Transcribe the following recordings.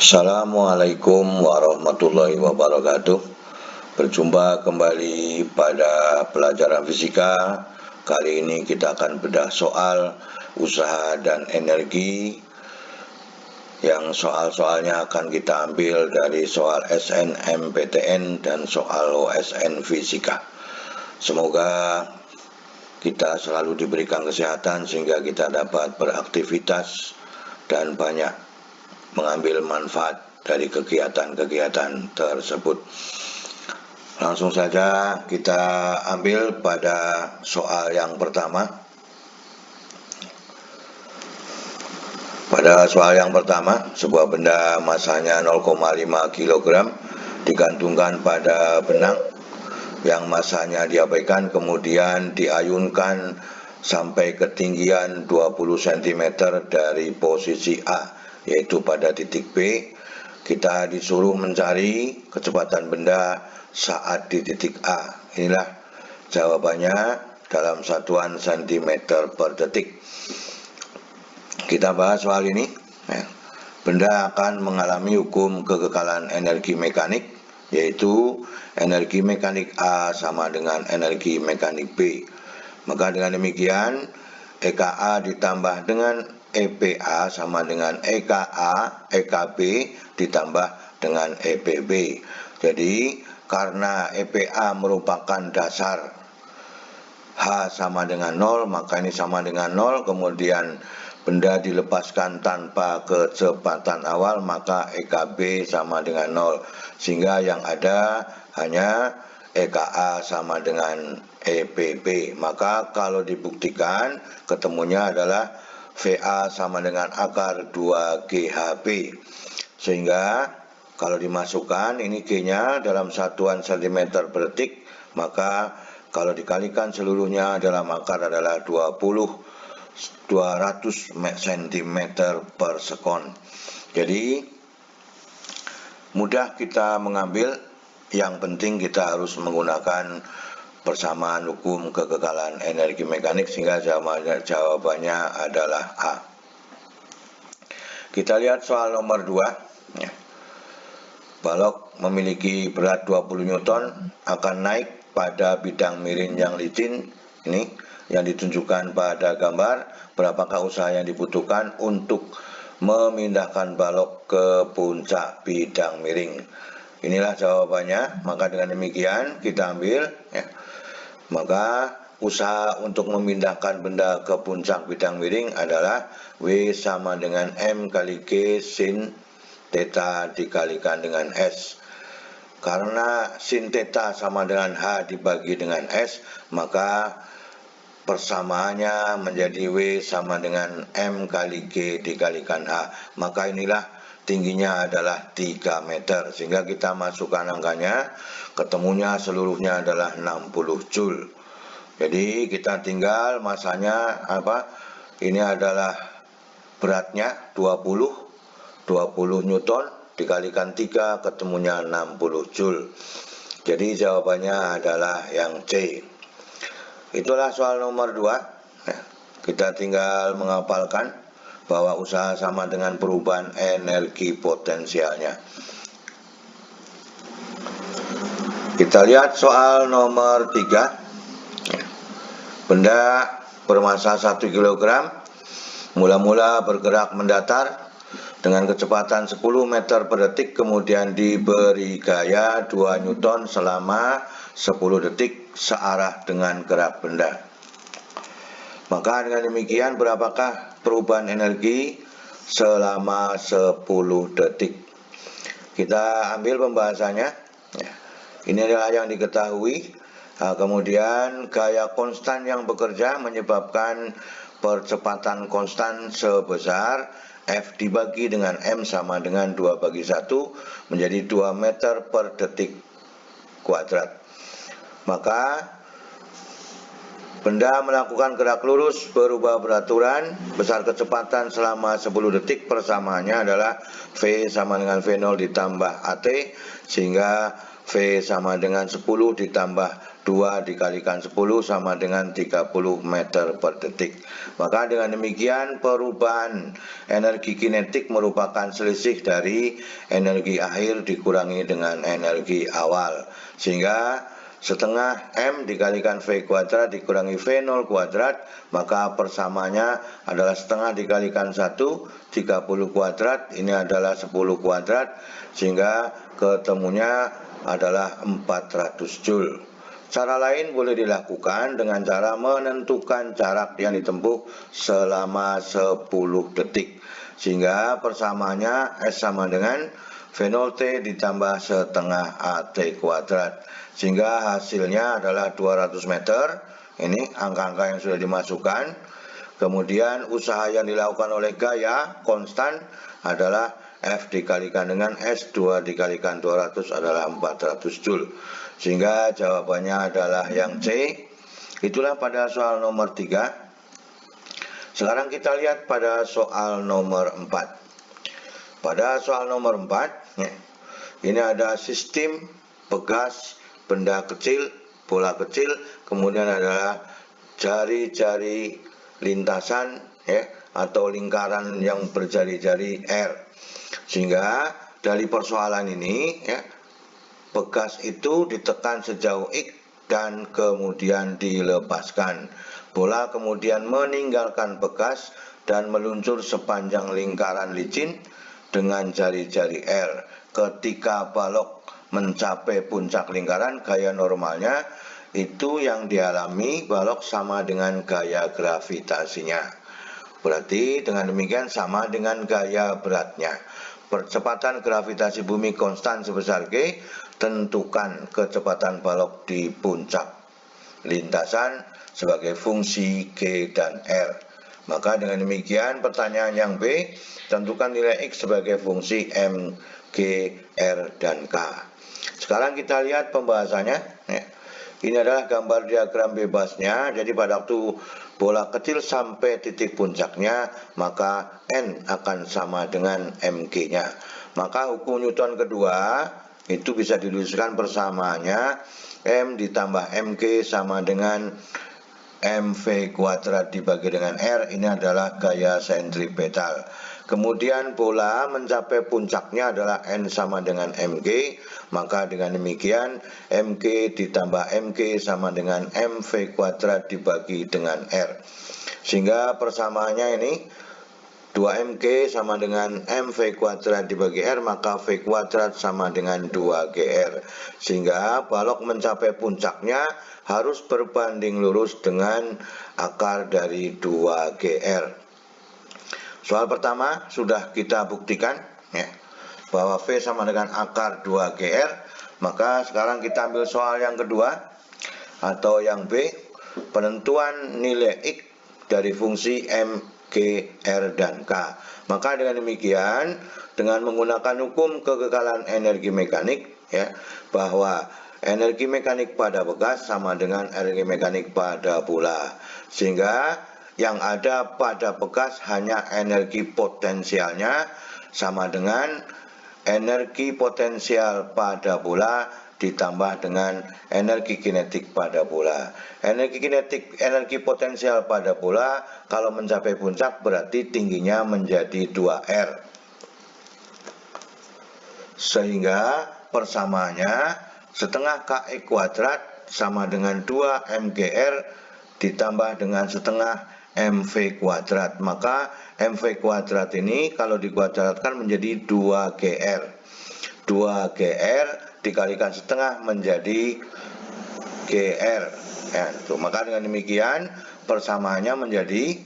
Assalamualaikum warahmatullahi wabarakatuh. Berjumpa kembali pada pelajaran fisika. Kali ini kita akan bedah soal usaha dan energi, yang soal-soalnya akan kita ambil dari soal SNMPTN dan soal OSN Fisika. Semoga kita selalu diberikan kesehatan sehingga kita dapat beraktivitas dan banyak mengambil manfaat dari kegiatan-kegiatan tersebut. Langsung saja kita ambil pada soal yang pertama. Pada soal yang pertama, sebuah benda masanya 0,5 kg digantungkan pada benang yang masanya diabaikan, kemudian diayunkan sampai ketinggian 20 cm dari posisi A, yaitu pada titik B. Kita disuruh mencari kecepatan benda saat di titik A. Inilah jawabannya dalam satuan cm per detik. Kita bahas soal ini. Benda akan mengalami hukum kekekalan energi mekanik, yaitu energi mekanik A sama dengan energi mekanik B. Maka dengan demikian, EKA ditambah dengan EPA sama dengan EKB ditambah dengan EPB. Jadi karena EPA merupakan dasar H sama dengan 0, maka ini sama dengan 0, kemudian benda dilepaskan tanpa kecepatan awal, maka EKB sama dengan 0, sehingga yang ada hanya EKA sama dengan EPB. Maka kalau dibuktikan, ketemunya adalah VA sama dengan akar 2GHB, sehingga kalau dimasukkan ini G-nya dalam satuan cm per detik, maka kalau dikalikan seluruhnya dalam akar adalah 200 cm per sekon. Jadi mudah kita mengambil, yang penting kita harus menggunakan persamaan hukum kekekalan energi mekanik, sehingga jawabannya adalah A. Kita lihat soal nomor 2. Balok memiliki berat 20 Newton akan naik pada bidang miring yang licin. Ini yang ditunjukkan pada gambar. Berapakah usaha yang dibutuhkan untuk memindahkan balok ke puncak bidang miring? Inilah jawabannya. Maka dengan demikian kita ambil, maka usaha untuk memindahkan benda ke puncak bidang miring adalah W sama dengan M kali G sin theta dikalikan dengan S. Karena sin theta sama dengan H dibagi dengan S, maka persamaannya menjadi W sama dengan M kali G dikalikan H. Maka inilah tingginya adalah 3 meter, sehingga kita masukkan angkanya, ketemunya seluruhnya adalah 60 Joule. Jadi kita tinggal masanya apa? Ini adalah beratnya 20 Newton dikalikan 3, ketemunya 60 Joule. Jadi jawabannya adalah yang C. Itulah soal nomor 2. Kita tinggal menghafalkan bahwa usaha sama dengan perubahan energi potensialnya. Kita lihat soal nomor 3. Benda bermassa 1 kg mula-mula bergerak mendatar dengan kecepatan 10 meter per detik, kemudian diberi gaya 2 Newton selama 10 detik searah dengan gerak benda. Maka dengan demikian, berapakah perubahan energi selama 10 detik? Kita ambil pembahasannya. Ini adalah yang diketahui. Kemudian gaya konstan yang bekerja menyebabkan percepatan konstan sebesar F dibagi dengan M sama dengan 2/1 menjadi 2 meter per detik kuadrat. Maka benda melakukan gerak lurus berubah beraturan, besar kecepatan selama 10 detik, persamaannya adalah V sama dengan V0 ditambah AT, sehingga V sama dengan 10 ditambah 2 dikalikan 10 sama dengan 30 meter per detik. Maka dengan demikian perubahan energi kinetik merupakan selisih dari energi akhir dikurangi dengan energi awal. Sehingga setengah M dikalikan V kuadrat dikurangi V0 kuadrat, maka persamanya adalah setengah dikalikan 1, 30 kuadrat, ini adalah 10 kuadrat, sehingga ketemunya adalah 400 Joule. Cara lain boleh dilakukan dengan cara menentukan jarak yang ditempuh selama 10 detik. Sehingga persamaannya S sama dengan V0T ditambah setengah AT kuadrat. Sehingga hasilnya adalah 200 meter. Ini angka-angka yang sudah dimasukkan. Kemudian usaha yang dilakukan oleh gaya konstan adalah F dikalikan dengan S, 2 dikalikan 200 adalah 400 Joule. Sehingga jawabannya adalah yang C. Itulah pada soal nomor 3. Sekarang kita lihat pada soal nomor 4. Pada soal nomor 4, ini ada sistem pegas benda kecil, bola kecil, kemudian adalah jari-jari lintasan atau lingkaran yang berjari-jari R. Sehingga dari persoalan ini pegas itu ditekan sejauh X dan kemudian dilepaskan. Bola kemudian meninggalkan pegas dan meluncur sepanjang lingkaran licin dengan jari-jari R. Ketika balok mencapai puncak lingkaran, gaya normalnya itu yang dialami balok sama dengan gaya gravitasinya. Berarti dengan demikian sama dengan gaya beratnya. Percepatan gravitasi bumi konstan sebesar G, tentukan kecepatan balok di puncak lintasan sebagai fungsi G dan R. Maka dengan demikian pertanyaan yang B, tentukan nilai X sebagai fungsi M, G, R, dan K. Sekarang kita lihat pembahasannya. Ini adalah gambar diagram bebasnya. Jadi pada waktu bola kecil sampai titik puncaknya, maka N akan sama dengan mg-nya. Maka hukum Newton kedua itu bisa dirumuskan persamaannya M ditambah mg sama dengan mv kuadrat dibagi dengan R. Ini adalah gaya sentripetal. Kemudian bola mencapai puncaknya adalah N sama dengan mg, maka dengan demikian mg ditambah mg sama dengan mv kuadrat dibagi dengan R. Sehingga persamaannya ini 2mg sama dengan mv kuadrat dibagi R, maka v kuadrat sama dengan 2gr. Sehingga balok mencapai puncaknya harus berbanding lurus dengan akar dari 2gr. Soal pertama sudah kita buktikan bahwa V sama dengan akar 2gr. Maka sekarang kita ambil soal yang kedua atau yang B, penentuan nilai X dari fungsi M, G, R, dan K. Maka dengan demikian, dengan menggunakan hukum kekekalan energi mekanik bahwa energi mekanik pada pegas sama dengan energi mekanik pada bola. Sehingga yang ada pada pegas hanya energi potensialnya sama dengan energi potensial pada bola ditambah dengan energi kinetik pada bola. Energi potensial pada bola kalau mencapai puncak berarti tingginya menjadi 2R. Sehingga persamaannya setengah KE kuadrat sama dengan 2mgr ditambah dengan setengah mv kuadrat. Maka mv kuadrat ini kalau dikuadratkan menjadi 2gr. 2gr dikalikan setengah menjadi gr. Maka dengan demikian persamaannya menjadi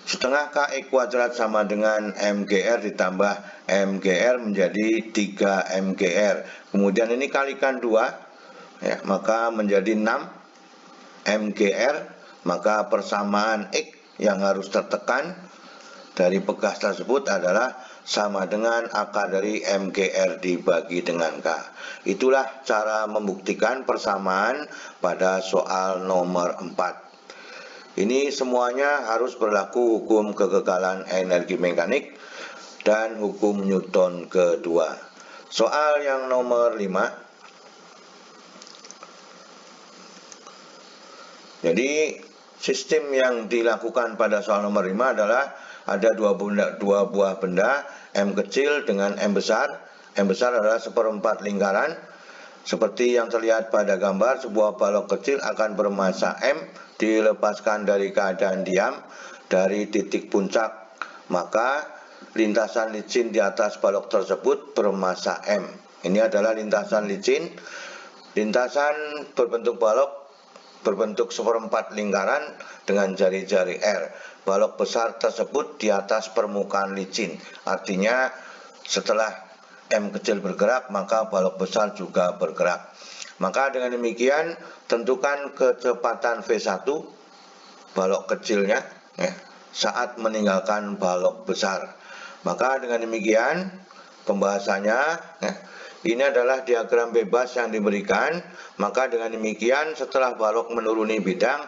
setengah KE kuadrat sama dengan mgr ditambah mgr menjadi 3mgr. Kemudian ini kalikan 2 maka menjadi 6 mgr. Maka persamaan X yang harus tertekan dari pegas tersebut adalah sama dengan akar dari mgr dibagi dengan K. Itulah cara membuktikan persamaan pada soal nomor 4. Ini semuanya harus berlaku hukum kekekalan energi mekanik dan hukum Newton kedua. Soal yang nomor 5. Jadi sistem yang dilakukan pada soal nomor 5 adalah ada dua buah benda, M kecil dengan M besar. M besar adalah seperempat lingkaran. Seperti yang terlihat pada gambar, sebuah balok kecil akan bermassa M dilepaskan dari keadaan diam dari titik puncak, maka lintasan licin di atas balok tersebut bermassa M. Ini adalah lintasan licin. Lintasan berbentuk balok berbentuk seperempat lingkaran dengan jari-jari R. Balok besar tersebut di atas permukaan licin. Artinya setelah M kecil bergerak, maka balok besar juga bergerak. Maka dengan demikian tentukan kecepatan V1 balok kecilnya saat meninggalkan balok besar. Maka dengan demikian pembahasannya ini adalah diagram bebas yang diberikan. Maka dengan demikian setelah balok menuruni bidang,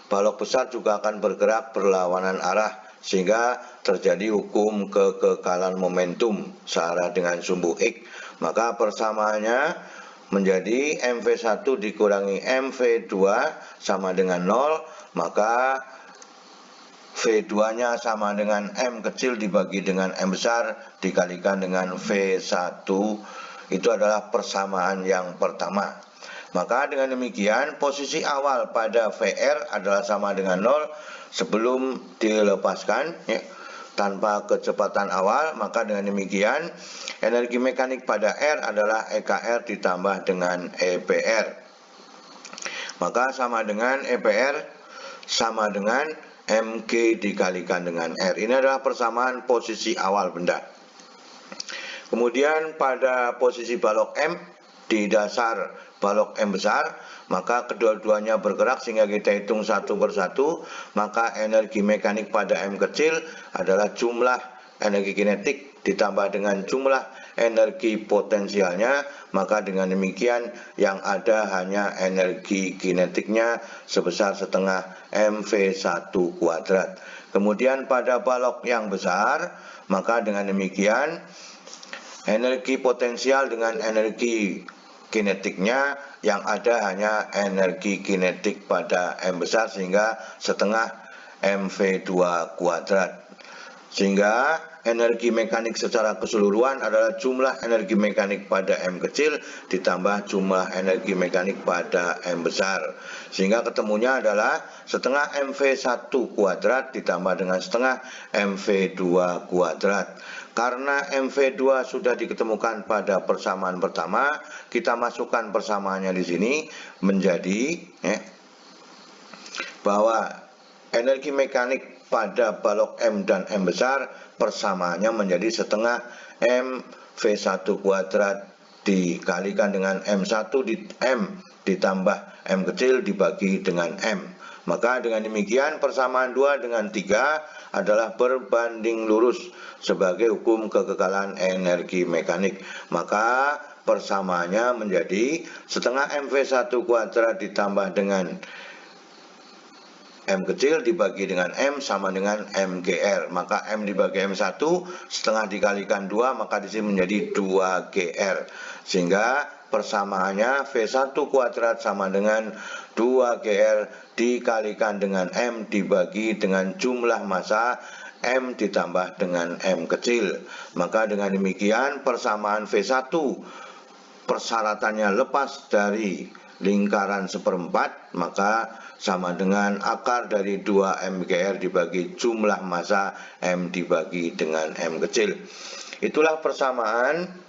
balok besar juga akan bergerak berlawanan arah sehingga terjadi hukum kekekalan momentum searah dengan sumbu X. Maka persamaannya menjadi MV1 dikurangi MV2 sama dengan 0, maka V2 nya sama dengan M kecil dibagi dengan M besar dikalikan dengan V1. Itu adalah persamaan yang pertama. Maka dengan demikian posisi awal pada VR adalah sama dengan 0 sebelum dilepaskan tanpa kecepatan awal. Maka dengan demikian energi mekanik pada R adalah EKR ditambah dengan EPR. Maka sama dengan EPR sama dengan MG dikalikan dengan R. Ini adalah persamaan posisi awal benda. Kemudian pada posisi balok M di dasar balok M besar, maka kedua-duanya bergerak sehingga kita hitung satu persatu. Maka energi mekanik pada M kecil adalah jumlah energi kinetik ditambah dengan jumlah energi potensialnya. Maka dengan demikian yang ada hanya energi kinetiknya sebesar setengah MV1 kuadrat. Kemudian pada balok yang besar, maka dengan demikian energi potensial dengan energi kinetiknya yang ada hanya energi kinetik pada M besar sehingga setengah MV2 kuadrat. Sehingga energi mekanik secara keseluruhan adalah jumlah energi mekanik pada M kecil ditambah jumlah energi mekanik pada M besar. Sehingga ketemunya adalah setengah MV1 kuadrat ditambah dengan setengah MV2 kuadrat. Karena MV2 sudah diketemukan pada persamaan pertama, kita masukkan persamaannya di sini menjadi bahwa energi mekanik pada balok M dan M besar persamaannya menjadi setengah MV1 kuadrat dikalikan dengan M1 M ditambah M kecil dibagi dengan M. Maka dengan demikian persamaan 2 dengan 3 adalah berbanding lurus sebagai hukum kekekalan energi mekanik. Maka persamaannya menjadi setengah MV1 kuadrat ditambah dengan M kecil dibagi dengan M sama dengan MGR. Maka M dibagi M1 setengah dikalikan 2, maka di sini menjadi 2GR. Sehingga persamaannya V1 kuadrat sama dengan 2GR dikalikan dengan M dibagi dengan jumlah massa M ditambah dengan M kecil. Maka dengan demikian persamaan V1 persyaratannya lepas dari lingkaran seperempat, maka sama dengan akar dari 2 MGR dibagi jumlah massa M dibagi dengan M kecil. Itulah persamaan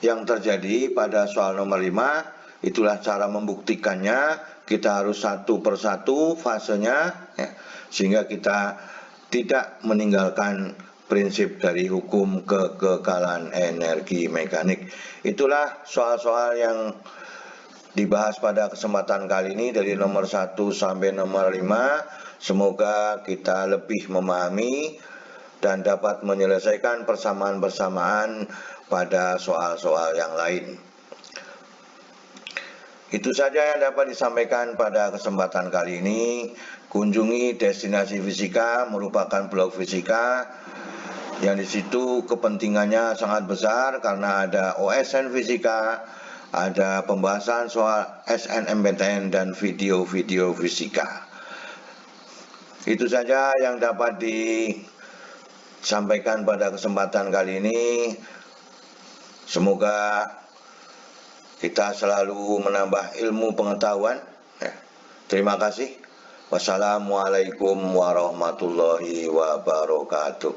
yang terjadi pada soal nomor 5. Itulah cara membuktikannya. Kita harus satu persatu fasenya sehingga kita tidak meninggalkan prinsip dari hukum kekekalan energi mekanik. Itulah soal-soal yang dibahas pada kesempatan kali ini dari nomor 1 sampai nomor 5. Semoga kita lebih memahami dan dapat menyelesaikan persamaan-persamaan pada soal-soal yang lain. Itu saja yang dapat disampaikan pada kesempatan kali ini. Kunjungi Destinasi Fisika merupakan blog fisika yang di situ kepentingannya sangat besar karena ada OSN Fisika, ada pembahasan soal SNMPTN dan video-video fisika. Itu saja yang dapat disampaikan pada kesempatan kali ini. Semoga kita selalu menambah ilmu pengetahuan. Terima kasih. Wassalamualaikum warahmatullahi wabarakatuh.